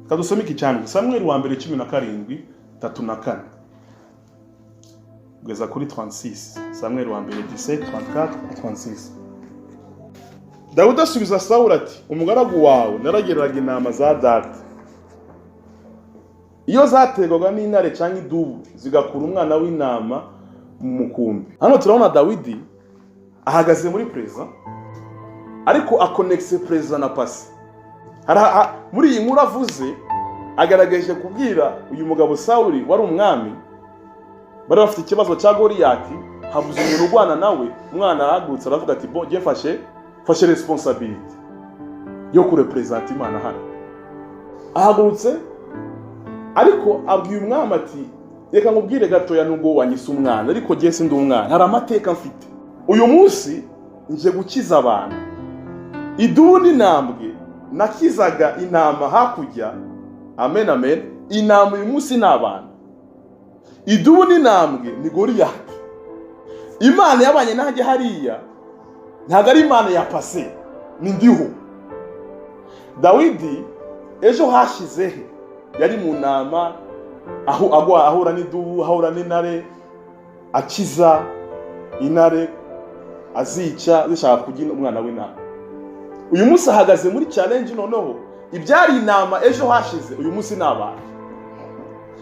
kadusome iki cyane Samuel wa mbere 17:3-4 kugeza kuri 36. Samuel wa mbere 17:34-36. Dawudi asubiza Sawuli ati umugaragu wawe naragereraga intama za data iyo zategwaga n'intare cyangwa idubu zigakura umwana w'intama mu mukumbi. Hano turabona Dawidi ahagaze muri preza ariko akonexe preza na pasi. Muri iyi nkuru avuze agaragaje kubwira uyu mugabo Sawuli wari umwami bari bafite ikibazo cya Goliyati, habuze umuntu urwana nawe, umwana arahagurutse aravuga ati bon je fashe responsabilité yo kurepresenta Imana hano. Ahagurutse ariko abwiye umwami ati reka nkubwire gatoya nubwo wanyise umwana ariko je sindi umwana, hari amateka mfite. Uyu munsi nje gukiza abantu. Idubu n'intambwe nakizaga intama hakurya, amen amen, intama uyu munsi n'abantu. Idubu n'intambwe ni Goliyati. Imana yabanye nanjye hariya ntabwo ari Imana ya pase, ni ndiho. Dawidi ejo hashizehe yari mu nama aho ahura n'idubu, ahura n'intare, akiza intare azica zishaka kugina umwana w'intama. Uyu munsi ahagaze muri challenge noneho ibyari intama ejo hashize uyu munsi n'abantu.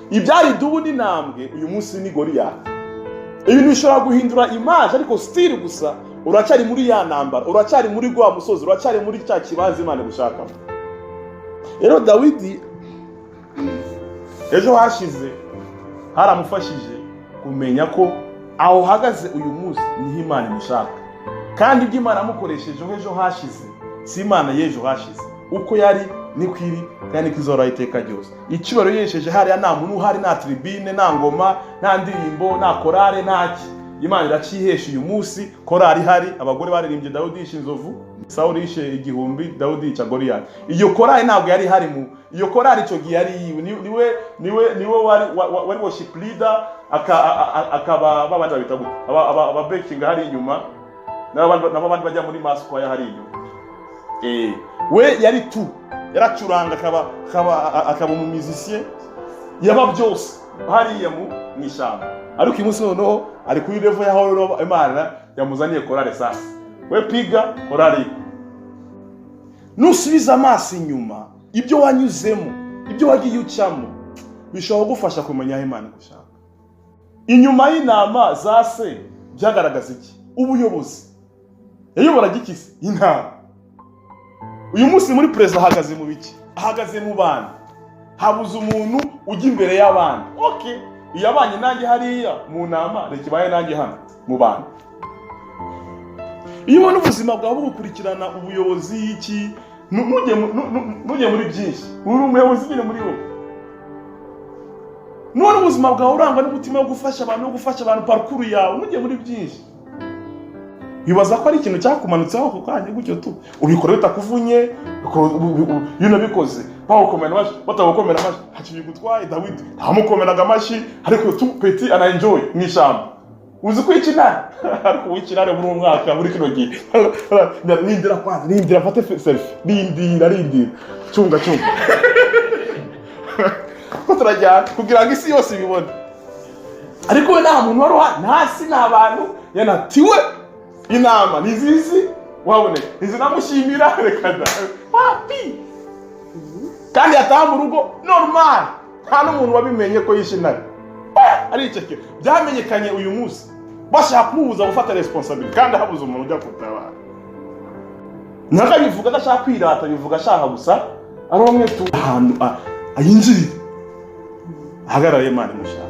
Ibyari idubu n'intambwe uyu munsi ni Goliyati. Ibintu bishobora guhindura image ariko still gusa uracyari muri ya ntambara, uracyari muri gwa musozi, uracyari muri cya kibanza Imana gushaka. Rero Dawidi ejo hashize haramufashije kumenya ko aho hagaze uyu munsi ni Imana imushaka, kandi ibyo Imana amukoresheje ejo hashize si Imana y'ejo hashize. Uko yari nikwiri kandi kizora iteka ryose. Ikibaro yesheje hariya nta muntu uhari, nta tribune, nta ngoma, nta ndirimbo, nta korale, ntaki. Imana iracihesha uyu munsi. Korali hari, abagore baririmbye Dawudi yishe inzovu, Sawuli yishe igihumbi, Dawudi yica Goliyati. Iyo korali ntabwo yari hari mu iyo korali cyo gihe yari yiwe niwe wari worship leader, akaba babandi babita gute aba backing hari inyuma n'abandi bajya muri mass choir hari inyuma. We yari tu yaracuranga akaba mu musicien yaba byose hariya mu ishamba. Ariko umunsi noneho ari kuri level yaho Imana yamuzaniye korale sasa. We piga korali. Nusubiza amaso inyuma ibyo wanyuzemo, ibyo wagiye ucamo bishobora gufasha kumenya Imana gushaka. Inyuma y'intama zase byagaragaza iki? Ubuyobozi. Yayobora gikisi intama. Uyu munsi muri preza ahagaze mu biki? Ahagaze mu bana. Habuze umuntu ujya imbere y'abandi. Okay, iyabanye nanjye hariya mu nama, rekibaye nanjye hano mu bana. Iyo ubona ubuzima bwawe bukurikirana ubuyobozi iki, nujye muri byinshi. Uri umuyobozi nyine muri wowe. None ubuzima bwawe urangwa n'umutima wo gufasha abantu parcours yawe, nujye muri byinshi. Bibaza ko ari ikintu cyakumanutseho ku kanya gutyo tu ubikora bitakuvunye, bikoze bawukomera amashi batabukomera amashi haci bigutwaye. Dawidi ntamukomeraga amashi ariko tu petit ana enjoy mwishamba. Uzi ko ikina ariko wikinare muri umwaka muri kino gihe nindira fate selfie nindira cunga ko turajyana kugira ngo isi yose ibibone. Ariko we nta muntu waruha ntasi n'abantu yanatiwe inama nizizi wabone izinamushimira rekada papi kandi ataha mu rugo normal nta n'umuntu wabimenye ko yishinari. Ari icyo byamenyekanye uyu munsi bashaka kumubuza gufata responsibility kandi habuze umuntu ujya kutabara. Naka bivuga adashaka kwirata, bivuga ashaka gusa ari umwe tu ahantu ayinjiri hagarara Imana imushaka.